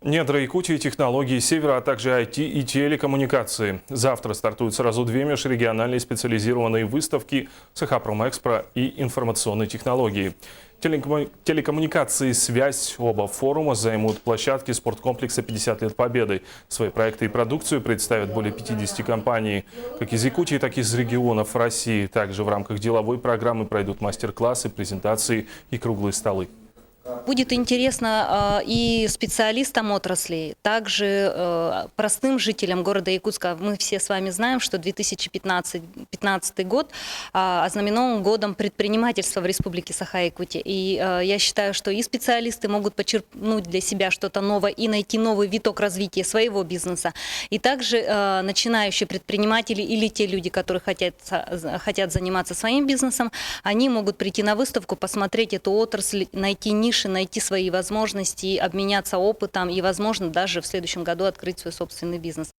Недра Якутии, технологии севера, а также IT и телекоммуникации. Завтра стартуют сразу две межрегиональные специализированные выставки «Сахапромэкспро» и «Информационные технологии». Телекоммуникации и связь. Оба форума займут площадки спорткомплекса «50 лет Победы». Свои проекты и продукцию представят более 50 компаний, как из Якутии, так и из регионов России. Также в рамках деловой программы пройдут мастер-классы, презентации и круглые столы. Будет интересно и специалистам отрасли, также простым жителям города Якутска. Мы все с вами знаем, что 2015 год ознаменован годом предпринимательства в Республике Саха-Якутия. И я считаю, что и специалисты могут почерпнуть для себя что-то новое и найти новый виток развития своего бизнеса. И также начинающие предприниматели или те люди, которые хотят заниматься своим бизнесом, они могут прийти на выставку, посмотреть эту отрасль, найти ниши, найти свои возможности, обменяться опытом и, возможно, даже в следующем году открыть свой собственный бизнес.